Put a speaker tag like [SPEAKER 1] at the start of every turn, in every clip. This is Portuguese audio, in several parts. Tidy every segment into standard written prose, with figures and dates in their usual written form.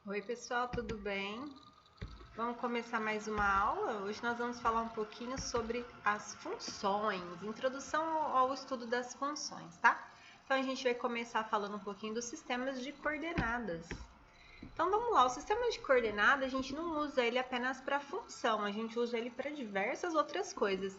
[SPEAKER 1] Oi pessoal, tudo bem? Vamos começar mais uma aula? Hoje nós vamos falar um pouquinho sobre as funções, introdução ao estudo das funções, tá? Então a gente vai começar falando um pouquinho dos sistemas de coordenadas. Então vamos lá, o sistema de coordenadas a gente não usa ele apenas para função, a gente usa ele para diversas outras coisas.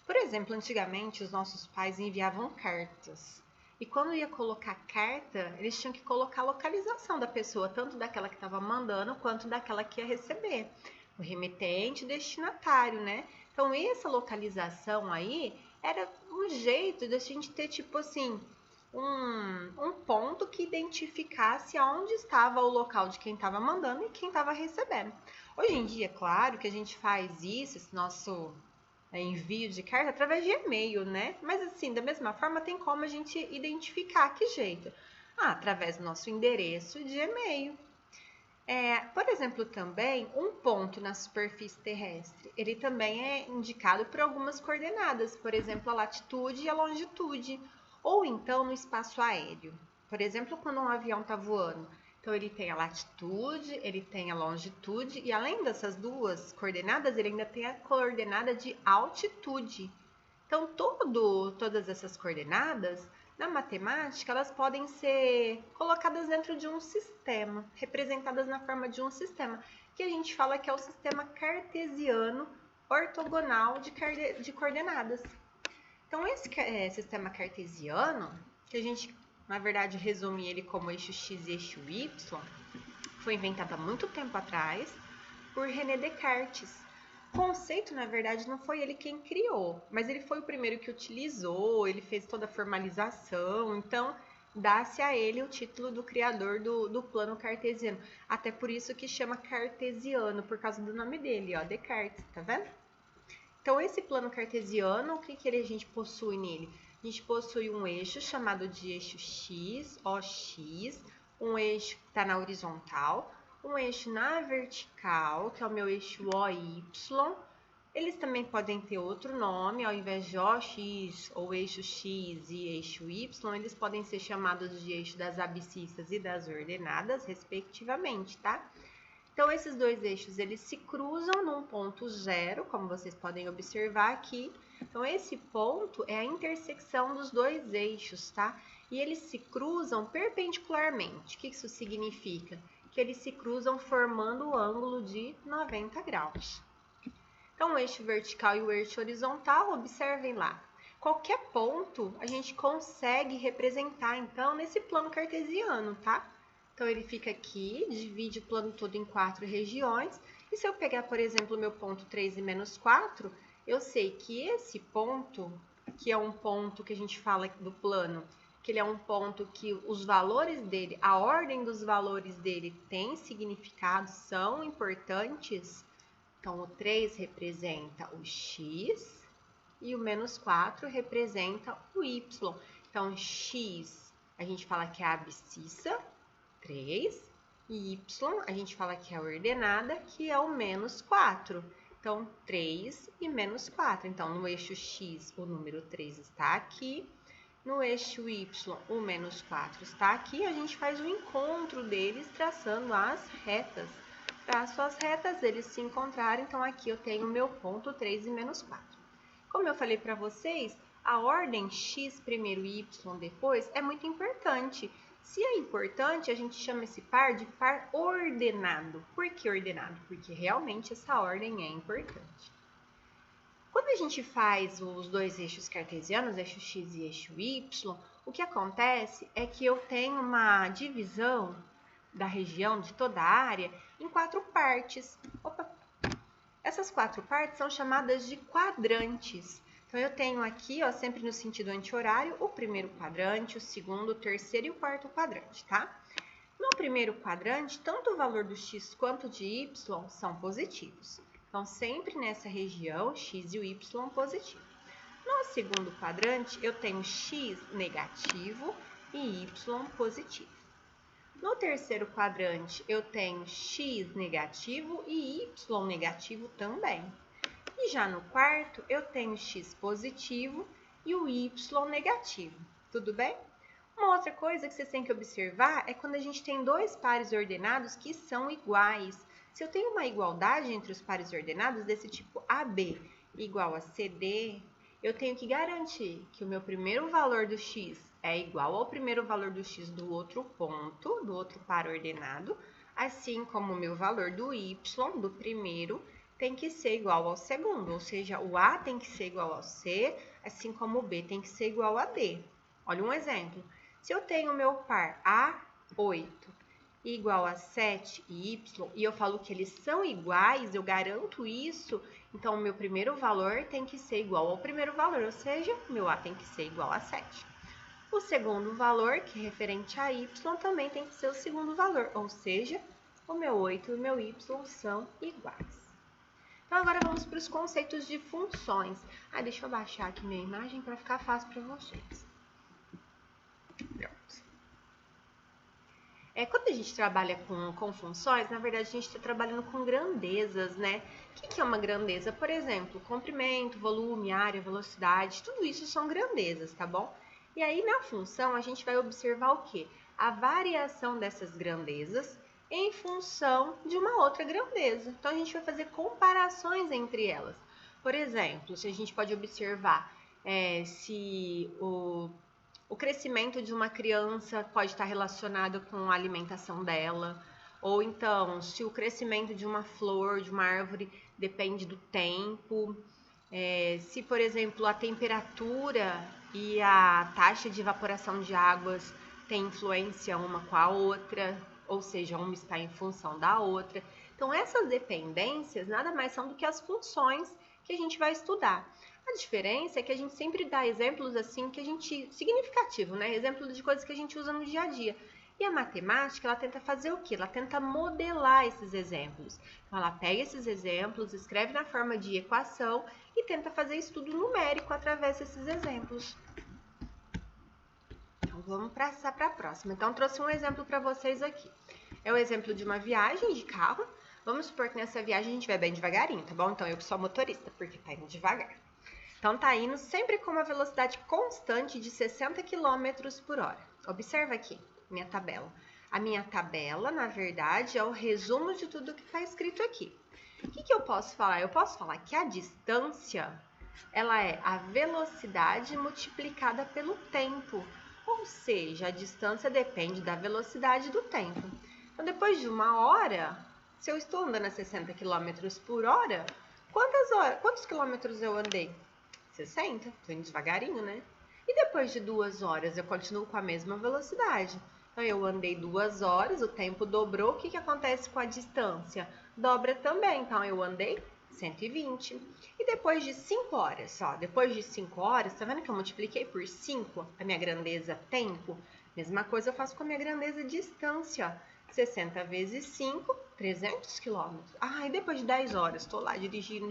[SPEAKER 1] Por exemplo, antigamente os nossos pais enviavam cartas. E quando ia colocar carta, eles tinham que colocar a localização da pessoa, tanto daquela que estava mandando quanto daquela que ia receber. O remetente e o destinatário, né? Então, essa localização aí era um jeito de a gente ter, tipo assim, um ponto que identificasse aonde estava o local de quem estava mandando e quem estava recebendo. Hoje em dia, claro que a gente faz isso, esse nosso envio de carta através de e-mail, né? Mas assim, da mesma forma, tem como a gente identificar que jeito? Através do nosso endereço de e-mail. Por exemplo, também, um ponto na superfície terrestre, ele também é indicado por algumas coordenadas, por exemplo, a latitude e a longitude, ou então no espaço aéreo. Por exemplo, quando um avião está voando, então ele tem a latitude, ele tem a longitude, e além dessas duas coordenadas, ele ainda tem a coordenada de altitude. Então, todas essas coordenadas, na matemática, elas podem ser colocadas dentro de um sistema, representadas na forma de um sistema, que a gente fala que é o sistema cartesiano ortogonal de coordenadas. Então, esse sistema cartesiano, que a gente, na verdade, resume ele como eixo x e eixo y, foi inventado há muito tempo atrás por René Descartes. O conceito, na verdade, não foi ele quem criou, mas ele foi o primeiro que utilizou, ele fez toda a formalização, então dá-se a ele o título do criador do plano cartesiano. Até por isso que chama cartesiano, por causa do nome dele, ó, Descartes, tá vendo? Então, esse plano cartesiano, o que a gente possui nele? A gente possui um eixo chamado de eixo x, OX, um eixo que está na horizontal, um eixo na vertical, que é o meu eixo OY. Eles também podem ter outro nome, ao invés de OX ou eixo X e eixo Y, eles podem ser chamados de eixo das abscissas e das ordenadas, respectivamente, tá? Então, esses dois eixos, eles se cruzam num ponto zero, como vocês podem observar aqui. Então, esse ponto é a intersecção dos dois eixos, tá? E eles se cruzam perpendicularmente. O que isso significa? Que eles se cruzam formando o ângulo de 90 graus. Então, o eixo vertical e o eixo horizontal, observem lá. Qualquer ponto a gente consegue representar, então, nesse plano cartesiano, tá? Então, ele fica aqui, divide o plano todo em 4 regiões. E se eu pegar, por exemplo, o meu ponto 3 e menos 4, eu sei que esse ponto, que é um ponto que a gente fala do plano, que ele é um ponto que os valores dele, a ordem dos valores dele tem significado, são importantes. Então, o 3 representa o x e o menos 4 representa o y. Então, x a gente fala que é a abscissa, 3, e y a gente fala que é a ordenada, que é o menos 4. Então, 3 e menos 4. Então, no eixo x, o número 3 está aqui. No eixo y, o menos 4 está aqui. A gente faz o encontro deles traçando as retas. Traço as retas, eles se encontraram. Então, aqui eu tenho o meu ponto 3 e menos 4. Como eu falei para vocês, a ordem x primeiro e y depois é muito importante. Se é importante, a gente chama esse par de par ordenado. Por que ordenado? Porque realmente essa ordem é importante. Quando a gente faz os dois eixos cartesianos, eixo x e eixo y, o que acontece é que eu tenho uma divisão da região, de toda a área, em 4 partes. Essas 4 partes são chamadas de quadrantes. Então, eu tenho aqui, ó, sempre no sentido anti-horário, o primeiro quadrante, o segundo, o terceiro e o quarto quadrante, tá? No primeiro quadrante, tanto o valor do x quanto de y são positivos. Então, sempre nessa região, x e o y positivo. No segundo quadrante, eu tenho x negativo e y positivo. No terceiro quadrante, eu tenho x negativo e y negativo também. E já no quarto, eu tenho x positivo e o y negativo. Tudo bem? Uma outra coisa que vocês têm que observar é quando a gente tem dois pares ordenados que são iguais. Se eu tenho uma igualdade entre os pares ordenados desse tipo AB igual a CD, eu tenho que garantir que o meu primeiro valor do x é igual ao primeiro valor do x do outro ponto, do outro par ordenado, assim como o meu valor do y, do primeiro, tem que ser igual ao segundo, ou seja, o A tem que ser igual ao C, assim como o B tem que ser igual a D. Olha um exemplo. Se eu tenho o meu par A8 igual a 7 e y, e eu falo que eles são iguais, eu garanto isso, então o meu primeiro valor tem que ser igual ao primeiro valor, ou seja, o meu A tem que ser igual a 7. O segundo valor, que é referente a y, também tem que ser o segundo valor, ou seja, o meu 8 e o meu y são iguais. Então, agora vamos para os conceitos de funções. Deixa eu baixar aqui minha imagem para ficar fácil para vocês. Pronto. Quando a gente trabalha com funções, na verdade, a gente está trabalhando com grandezas, né? O que é uma grandeza? Por exemplo, comprimento, volume, área, velocidade, tudo isso são grandezas, tá bom? E aí, na função, a gente vai observar o quê? A variação dessas grandezas em função de uma outra grandeza. Então, a gente vai fazer comparações entre elas. Por exemplo, se a gente pode observar se o crescimento de uma criança pode estar relacionado com a alimentação dela, ou então, se o crescimento de uma flor, de uma árvore, depende do tempo, se, por exemplo, a temperatura e a taxa de evaporação de águas tem influência uma com a outra, ou seja, uma está em função da outra. Então, essas dependências nada mais são do que as funções que a gente vai estudar. A diferença é que a gente sempre dá exemplos assim que a gente significativo, né? Exemplos de coisas que a gente usa no dia a dia. E a matemática, ela tenta fazer o quê? Ela tenta modelar esses exemplos. Então, ela pega esses exemplos, escreve na forma de equação e tenta fazer estudo numérico através desses exemplos. Então, vamos passar para a próxima. Então, trouxe um exemplo para vocês aqui. É o exemplo de uma viagem de carro. Vamos supor que nessa viagem a gente vai bem devagarinho, tá bom? Então, eu que sou motorista, porque tá indo devagar. Então, tá indo sempre com uma velocidade constante de 60 km por hora. Observa aqui, minha tabela. A minha tabela, na verdade, é o resumo de tudo que está escrito aqui. O que eu posso falar? Eu posso falar que a distância, ela é a velocidade multiplicada pelo tempo. Ou seja, a distância depende da velocidade do tempo. Então, depois de uma hora, se eu estou andando a 60 km por hora, quantos quilômetros eu andei? 60, estou indo devagarinho, né? E depois de 2 horas, eu continuo com a mesma velocidade. Então, eu andei 2 horas, o tempo dobrou, o que acontece com a distância? Dobra também, então eu andei 120. E depois de 5 horas, depois de 5 horas, tá vendo que eu multipliquei por 5 a minha grandeza tempo? Mesma coisa eu faço com a minha grandeza distância, 60 vezes 5, 300 quilômetros. E depois de 10 horas, estou lá dirigindo,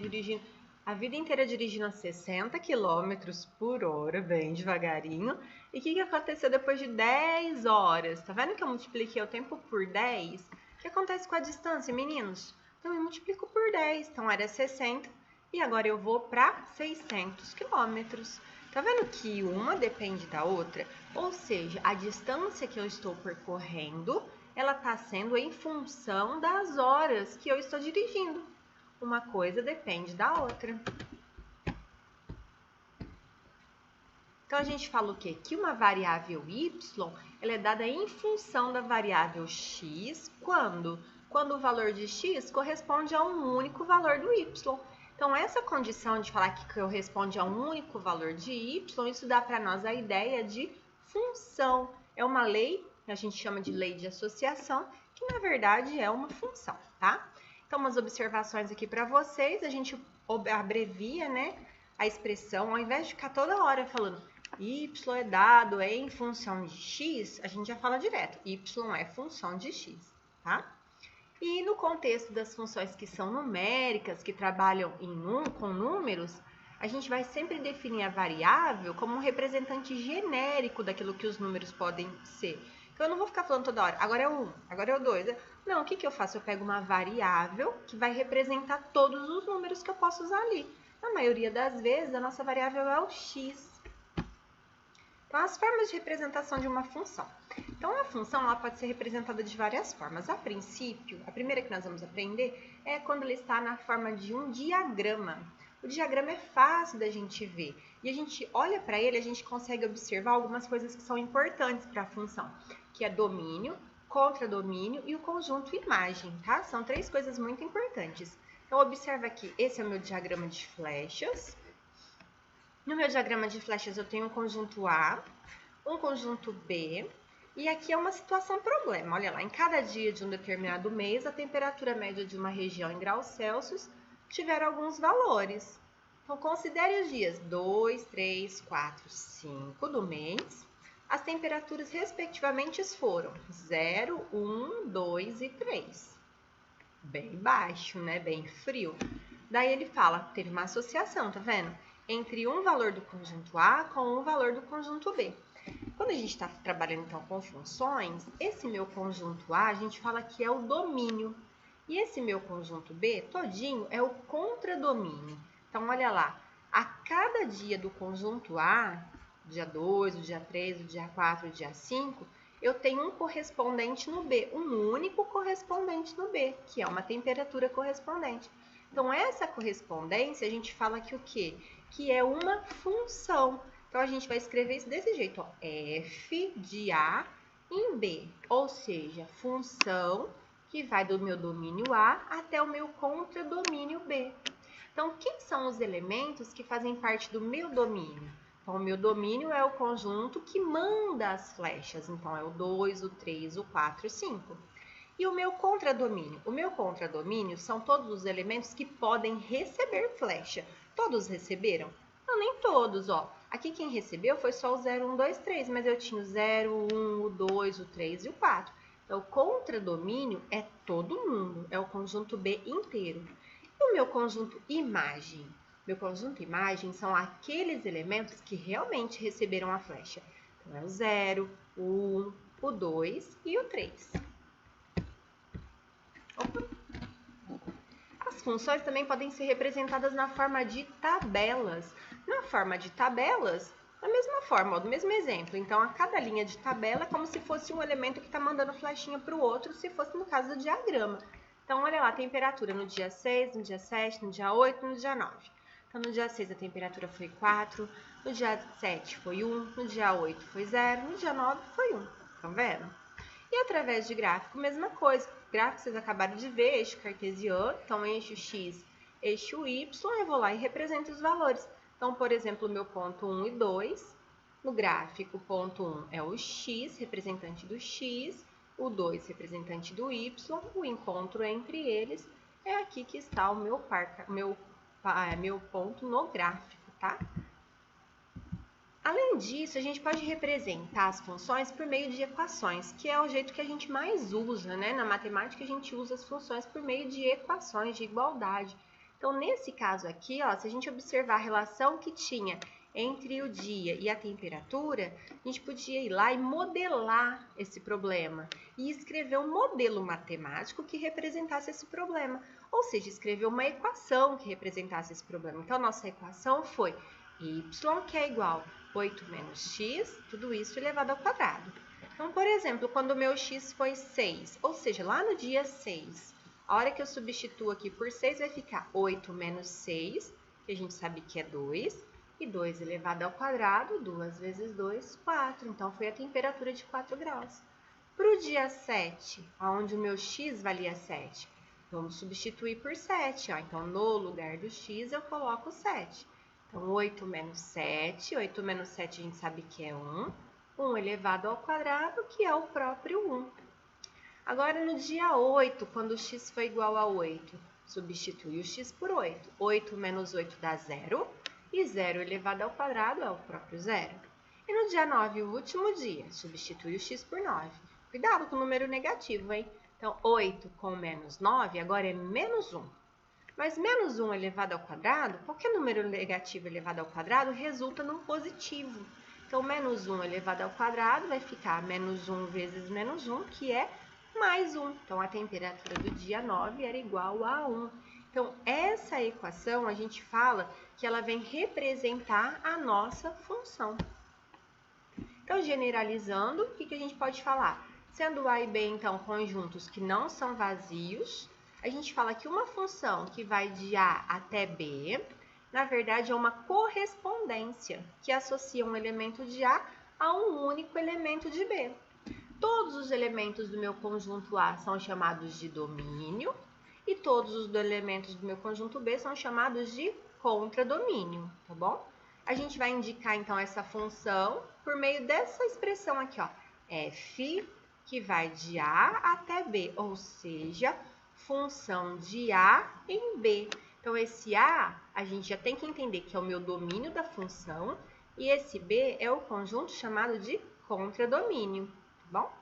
[SPEAKER 1] a vida inteira dirigindo a 60 km por hora, bem devagarinho. E o que aconteceu depois de 10 horas? Tá vendo que eu multipliquei o tempo por 10? O que acontece com a distância, meninos? Então, eu multiplico por 10. Então, era 60 e agora eu vou para 600 km. Tá vendo que uma depende da outra? Ou seja, a distância que eu estou percorrendo, ela está sendo em função das horas que eu estou dirigindo. Uma coisa depende da outra. Então, a gente fala o quê? Que uma variável y, ela é dada em função da variável x, quando o valor de x corresponde a um único valor do y. Então, essa condição de falar que corresponde a um único valor de y, isso dá para nós a ideia de função. É uma lei, a gente chama de lei de associação, que na verdade é uma função, tá? Então, umas observações aqui para vocês, a gente abrevia, né, a expressão, ao invés de ficar toda hora falando y é dado em função de x, a gente já fala direto, y é função de x, tá? E no contexto das funções que são numéricas, que trabalham com números, a gente vai sempre definir a variável como um representante genérico daquilo que os números podem ser. Então, eu não vou ficar falando toda hora, agora é o 1, agora é o 2. Não, o que eu faço? Eu pego uma variável que vai representar todos os números que eu posso usar ali. Na maioria das vezes, a nossa variável é o x. Então, as formas de representação de uma função. Então, a função ela pode ser representada de várias formas. A princípio, a primeira que nós vamos aprender é quando ela está na forma de um diagrama. O diagrama é fácil da gente ver. E a gente olha para ele, a gente consegue observar algumas coisas que são importantes para a função, que é domínio, contradomínio e o conjunto imagem, tá? São 3 coisas muito importantes. Então, observa aqui, esse é o meu diagrama de flechas. No meu diagrama de flechas, eu tenho um conjunto A, um conjunto B, e aqui é uma situação problema. Olha lá, em cada dia de um determinado mês, a temperatura média de uma região em graus Celsius tiver alguns valores. Então, considere os dias 2, 3, 4, 5 do mês. As temperaturas, respectivamente, foram 0, 1, 2 e 3. Bem baixo, né? Bem frio. Daí ele fala, teve uma associação, tá vendo? Entre um valor do conjunto A com um valor do conjunto B. Quando a gente está trabalhando então com funções, esse meu conjunto A, a gente fala que é o domínio. E esse meu conjunto B, todinho, é o contradomínio. Então, olha lá, a cada dia do conjunto A, dia 2, o dia 3, o dia 4, o dia 5, eu tenho um correspondente no B, um único correspondente no B, que é uma temperatura correspondente. Então, essa correspondência, a gente fala que o quê? Que é uma função. Então, a gente vai escrever isso desse jeito, ó, f de A em B, ou seja, função que vai do meu domínio A até o meu contradomínio B. Então, quem são os elementos que fazem parte do meu domínio? Então, o meu domínio é o conjunto que manda as flechas. Então, é o 2, o 3, o 4 e o 5. E o meu contradomínio? O meu contradomínio são todos os elementos que podem receber flecha. Todos receberam? Não, nem todos, ó. Aqui quem recebeu foi só o 0, 1, 2, 3, mas eu tinha o 0, 1, o 2, o 3 e o 4. Então, o contradomínio é todo mundo, é o conjunto B inteiro. E o meu conjunto imagem? Meu conjunto imagem são aqueles elementos que realmente receberam a flecha. Então, é o 0, o 1, o 2 e o 3. As funções também podem ser representadas na forma de tabelas. Na forma de tabelas, da mesma forma, ó, do mesmo exemplo. Então, a cada linha de tabela é como se fosse um elemento que está mandando flechinha para o outro, se fosse no caso do diagrama. Então, olha lá, a temperatura no dia 6, no dia 7, no dia 8, no dia 9. Então, no dia 6 a temperatura foi 4, no dia 7 foi 1, no dia 8 foi 0, no dia 9 foi 1. Estão vendo? E através de gráfico, mesma coisa. Gráfico vocês acabaram de ver, eixo cartesiano, então eixo X, eixo Y, eu vou lá e represento os valores. Então, por exemplo, o meu ponto 1 e 2, no gráfico, o ponto 1 é o X, representante do X, o 2, representante do Y, o encontro entre eles é aqui que está o meu ponto no gráfico, tá? Além disso, a gente pode representar as funções por meio de equações, que é o jeito que a gente mais usa, né? Na matemática, a gente usa as funções por meio de equações de igualdade. Então, nesse caso aqui, ó, se a gente observar a relação que tinha entre o dia e a temperatura, a gente podia ir lá e modelar esse problema e escrever um modelo matemático que representasse esse problema, ou seja, escrever uma equação que representasse esse problema. Então, a nossa equação foi y, que é igual a 8 menos x, tudo isso elevado ao quadrado. Então, por exemplo, quando o meu x foi 6, ou seja, lá no dia 6, a hora que eu substituo aqui por 6 vai ficar 8 menos 6, que a gente sabe que é 2, e 2 elevado ao quadrado, 2 vezes 2, 4. Então, foi a temperatura de 4 graus. Para o dia 7, onde o meu x valia 7, vamos substituir por 7. Ó. Então, no lugar do x, eu coloco 7. Então, 8 menos 7. 8 menos 7 a gente sabe que é 1. 1 elevado ao quadrado, que é o próprio 1. Agora, no dia 8, quando o x foi igual a 8, substitui o x por 8. 8 menos 8 dá 0. E 0 elevado ao quadrado é o próprio 0. E no dia 9, o último dia, substitui o x por 9. Cuidado com o número negativo, hein? Então, 8 com menos 9 agora é menos 1. Mas menos 1 elevado ao quadrado, qualquer número negativo elevado ao quadrado resulta num positivo. Então, menos 1 elevado ao quadrado vai ficar menos 1 vezes menos 1, que é mais 1. Então, a temperatura do dia 9 era igual a 1. Então, essa equação, a gente fala que ela vem representar a nossa função. Então, generalizando, o que a gente pode falar? Sendo A e B, então, conjuntos que não são vazios, a gente fala que uma função que vai de A até B, na verdade, é uma correspondência que associa um elemento de A a um único elemento de B. Todos os elementos do meu conjunto A são chamados de domínio e todos os elementos do meu conjunto B são chamados de contradomínio, tá bom? A gente vai indicar, então, essa função por meio dessa expressão aqui, ó, f, que vai de A até B, ou seja, função de A em B. Então, esse A, a gente já tem que entender que é o meu domínio da função, e esse B é o conjunto chamado de contradomínio, tá bom?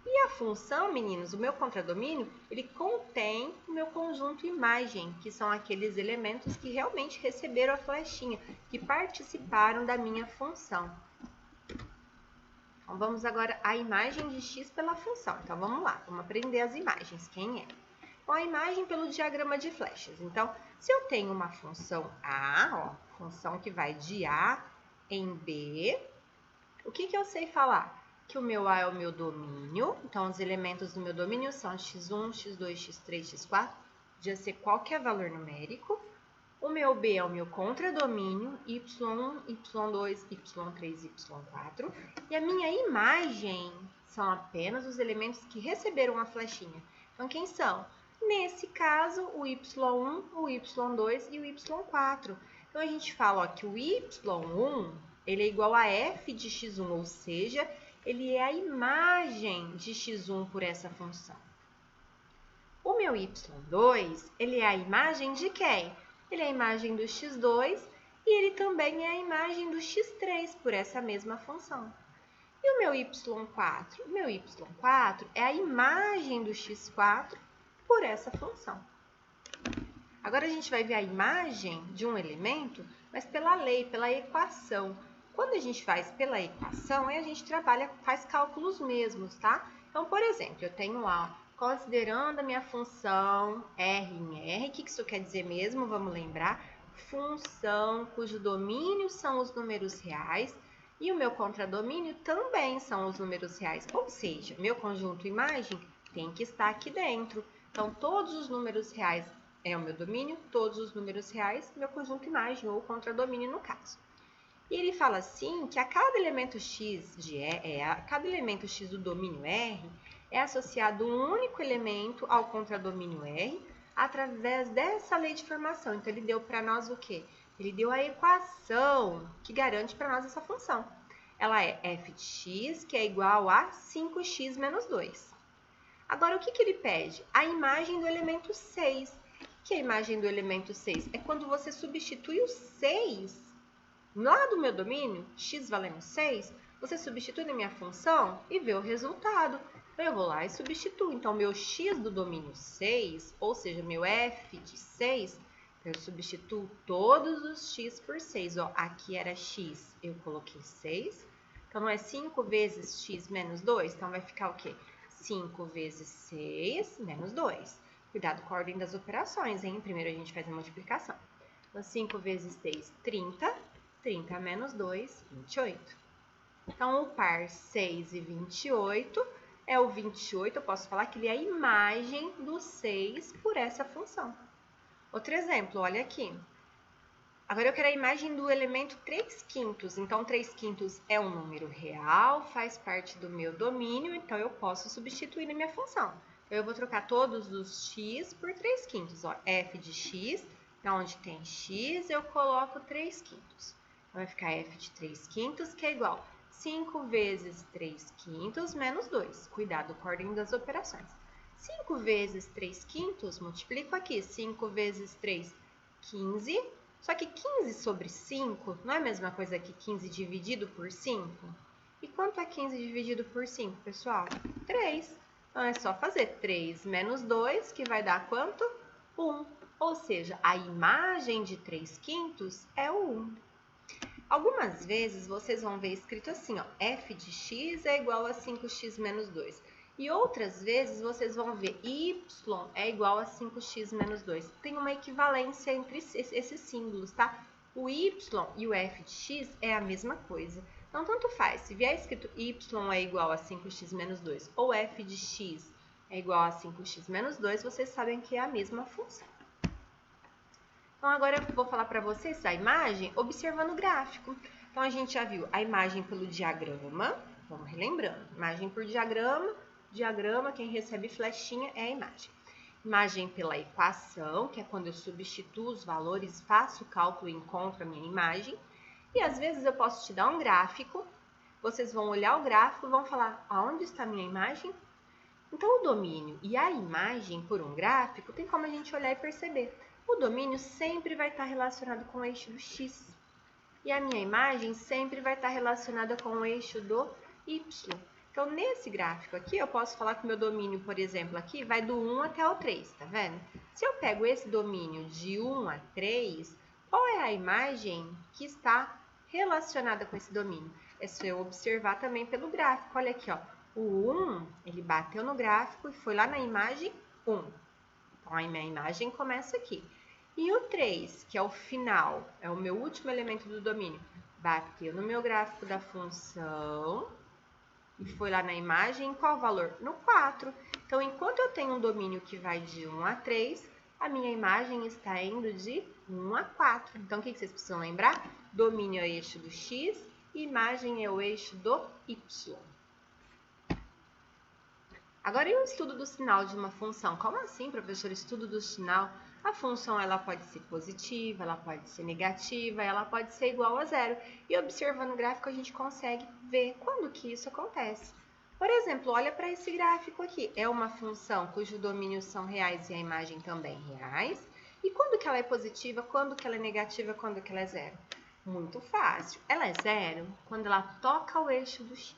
[SPEAKER 1] E a função, meninos, o meu contradomínio, ele contém o meu conjunto imagem, que são aqueles elementos que realmente receberam a flechinha, que participaram da minha função. Então, vamos agora à imagem de x pela função. Então, vamos lá, vamos aprender as imagens, quem é? Bom, a imagem pelo diagrama de flechas. Então, se eu tenho uma função A, ó, função que vai de A em B, o que eu sei falar? Que o meu A é o meu domínio, então os elementos do meu domínio são x1, x2, x3, x4, podia ser qualquer valor numérico. O meu B é o meu contradomínio, y1, y2, y3, y4. E a minha imagem são apenas os elementos que receberam a flechinha. Então, quem são? Nesse caso, o y1, o y2 e o y4. Então, a gente fala ó, que o y1 ele é igual a f de x1, ou seja, ele é a imagem de x1 por essa função. O meu y2, ele é a imagem de quem? Ele é a imagem do x2 e ele também é a imagem do x3 por essa mesma função. E o meu y4? O meu y4 é a imagem do x4 por essa função. Agora a gente vai ver a imagem de um elemento, mas pela lei, pela equação. Quando a gente faz pela equação, aí a gente trabalha, faz cálculos mesmos, tá? Então, por exemplo, eu tenho lá, considerando a minha função R em R, o que isso quer dizer mesmo? Vamos lembrar? Função cujo domínio são os números reais e o meu contradomínio também são os números reais. Ou seja, meu conjunto imagem tem que estar aqui dentro. Então, todos os números reais é o meu domínio, todos os números reais, meu conjunto imagem ou contradomínio no caso. E ele fala assim que a cada elemento x cada elemento x do domínio R é associado um único elemento ao contradomínio R através dessa lei de formação. Então, ele deu para nós o quê? Ele deu a equação que garante para nós essa função. Ela é f de x, que é igual a 5x menos 2. Agora, o que ele pede? A imagem do elemento 6. O que é a imagem do elemento 6? É quando você substitui o 6 lá do meu domínio, x valendo 6, você substitui na minha função e vê o resultado. Então, eu vou lá e substituo. Então, meu x do domínio 6, ou seja, meu f de 6, eu substituo todos os x por 6. Ó, aqui era x, eu coloquei 6. Então, não é 5 vezes x menos 2? Então, vai ficar o quê? 5 vezes 6 menos 2. Cuidado com a ordem das operações, hein? Primeiro a gente faz a multiplicação. Então, 5 vezes 6, 30. 30 menos 2, 28. Então, o par 6 e 28 é o 28. Eu posso falar que ele é a imagem do 6 por essa função. Outro exemplo, olha aqui. Agora, eu quero a imagem do elemento 3/5. Então, 3/5 é um número real, faz parte do meu domínio, então eu posso substituir na minha função. Então, eu vou trocar todos os x por 3/5. Ó, f de x, onde tem x, eu coloco 3/5. Vai ficar f de 3/5, que é igual a 5 vezes 3/5 menos 2. Cuidado com a ordem das operações. 5 vezes 3/5, multiplico aqui. 5 vezes 3, 15. Só que 15 sobre 5 não é a mesma coisa que 15 dividido por 5? E quanto é 15 dividido por 5, pessoal? 3. Então, é só fazer 3 menos 2, que vai dar quanto? 1. Ou seja, a imagem de 3/5 é o 1. Algumas vezes vocês vão ver escrito assim, ó, f de x é igual a 5x menos 2. E outras vezes vocês vão ver y é igual a 5x menos 2. Tem uma equivalência entre esses símbolos, tá? O y e o f de x é a mesma coisa. Então, tanto faz, se vier escrito y é igual a 5x menos 2 ou f de x é igual a 5x menos 2, vocês sabem que é a mesma função. Então, agora eu vou falar para vocês a imagem observando o gráfico. Então, a gente já viu a imagem pelo diagrama, vamos relembrando, imagem por diagrama, quem recebe flechinha é a imagem. Imagem pela equação, que é quando eu substituo os valores, faço o cálculo e encontro a minha imagem. E às vezes eu posso te dar um gráfico, vocês vão olhar o gráfico e vão falar, aonde está a minha imagem? Então, o domínio e a imagem por um gráfico, tem como a gente olhar e perceber. O domínio sempre vai estar relacionado com o eixo do x. E a minha imagem sempre vai estar relacionada com o eixo do y. Então, nesse gráfico aqui, eu posso falar que o meu domínio, por exemplo, aqui vai do 1 até o 3, tá vendo? Se eu pego esse domínio de 1 a 3, qual é a imagem que está relacionada com esse domínio? É só eu observar também pelo gráfico. Olha aqui, ó. O 1, ele bateu no gráfico e foi lá na imagem 1. Então, a minha imagem começa aqui. E o 3, que é o final, é o meu último elemento do domínio, bateu no meu gráfico da função e foi lá na imagem, qual valor? No 4. Então, enquanto eu tenho um domínio que vai de 1 a 3, a minha imagem está indo de 1 a 4. Então, o que vocês precisam lembrar? Domínio é o eixo do x e imagem é o eixo do y. Agora, e o estudo do sinal de uma função? Como assim, professor, estudo do sinal? A função ela pode ser positiva, ela pode ser negativa, ela pode ser igual a zero. E observando o gráfico, a gente consegue ver quando que isso acontece. Por exemplo, olha para esse gráfico aqui. É uma função cujo domínios são reais e a imagem também reais. E quando que ela é positiva, quando que ela é negativa, quando que ela é zero? Muito fácil. Ela é zero quando ela toca o eixo do x.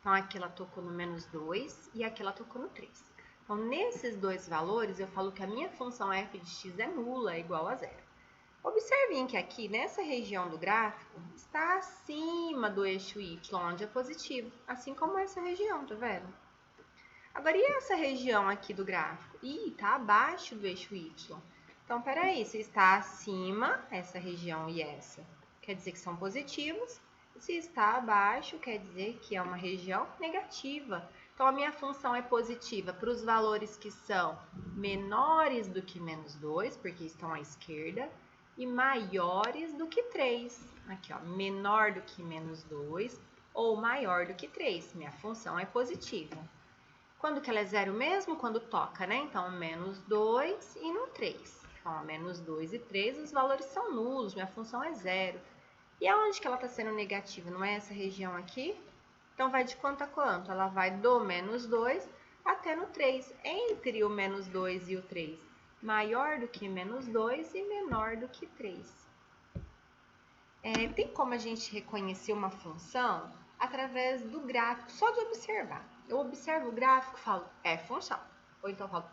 [SPEAKER 1] Então, aqui ela tocou no menos 2 e aqui ela tocou no 3. Então, nesses dois valores, eu falo que a minha função f de x é nula, é igual a zero. Observem que aqui, nessa região do gráfico, está acima do eixo y, onde é positivo, assim como essa região, tá vendo? Agora, e essa região aqui do gráfico? Ih, está abaixo do eixo y. Então, peraí, se está acima, essa região e essa, quer dizer que são positivos. Se está abaixo, quer dizer que é uma região negativa. Então, a minha função é positiva para os valores que são menores do que menos 2, porque estão à esquerda, e maiores do que 3. Aqui, ó, menor do que menos 2 ou maior do que 3. Minha função é positiva. Quando que ela é zero mesmo? Quando toca, né? Então, menos 2 e no 3. Então, menos 2 e 3, os valores são nulos, minha função é zero. E aonde que ela está sendo negativa? Não é essa região aqui? Então, vai de quanto a quanto? Ela vai do menos 2 até no 3. Entre o menos 2 e o 3. Maior do que menos 2 e menor do que 3. Tem como a gente reconhecer uma função através do gráfico, só de observar. Eu observo o gráfico e falo, é função. Ou então eu falo,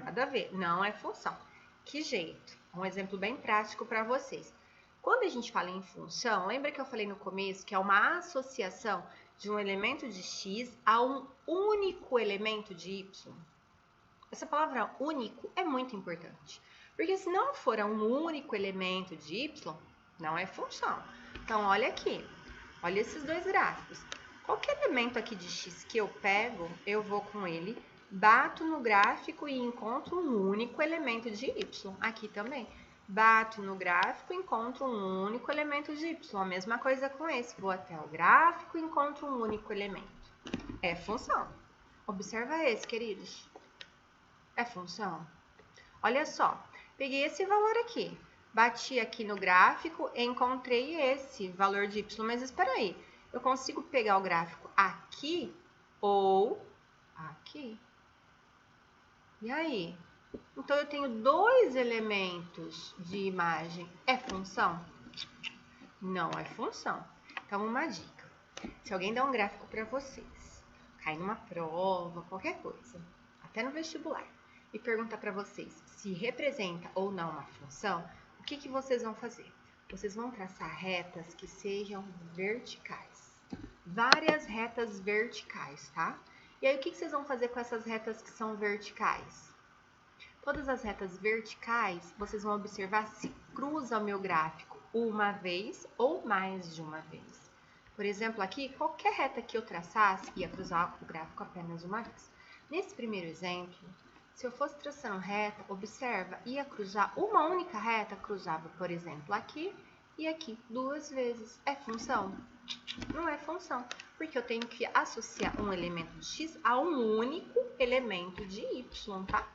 [SPEAKER 1] nada a ver, não é função. Que jeito? Um exemplo bem prático para vocês. Quando a gente fala em função, lembra que eu falei no começo que é uma associação de um elemento de x a um único elemento de y? Essa palavra único é muito importante, porque se não for um único elemento de y, não é função. Então, olha aqui, olha esses dois gráficos. Qualquer elemento aqui de x que eu pego, eu vou com ele, bato no gráfico e encontro um único elemento de y. Aqui também. Bato no gráfico e encontro um único elemento de y. A mesma coisa com esse. Vou até o gráfico e encontro um único elemento. É função. Observa esse, queridos. É função. Olha só. Peguei esse valor aqui. Bati aqui no gráfico e encontrei esse valor de y. Mas espera aí. Eu consigo pegar o gráfico aqui ou aqui. E aí? Então, eu tenho dois elementos de imagem. É função? Não é função. Então, uma dica. Se alguém der um gráfico para vocês, cai numa prova, qualquer coisa, até no vestibular, e perguntar para vocês se representa ou não uma função, o que vocês vão fazer? Vocês vão traçar retas que sejam verticais. Várias retas verticais, tá? E aí, o que vocês vão fazer com essas retas que são verticais? Todas as retas verticais, vocês vão observar se cruza o meu gráfico uma vez ou mais de uma vez. Por exemplo, aqui, qualquer reta que eu traçasse ia cruzar o gráfico apenas uma vez. Nesse primeiro exemplo, se eu fosse traçando reta, observa, ia cruzar uma única reta, cruzava, por exemplo, aqui e aqui 2 vezes. É função? Não é função, porque eu tenho que associar um elemento de x a um único elemento de y, tá?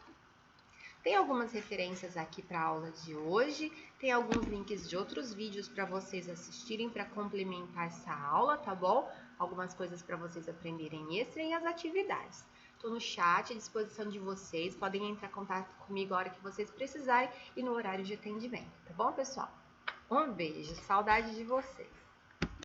[SPEAKER 1] Tem algumas referências aqui para a aula de hoje, tem alguns links de outros vídeos para vocês assistirem para complementar essa aula, tá bom? Algumas coisas para vocês aprenderem extra e as atividades. Estou no chat à disposição de vocês, podem entrar em contato comigo a hora que vocês precisarem e no horário de atendimento, tá bom, pessoal? Um beijo, saudade de vocês!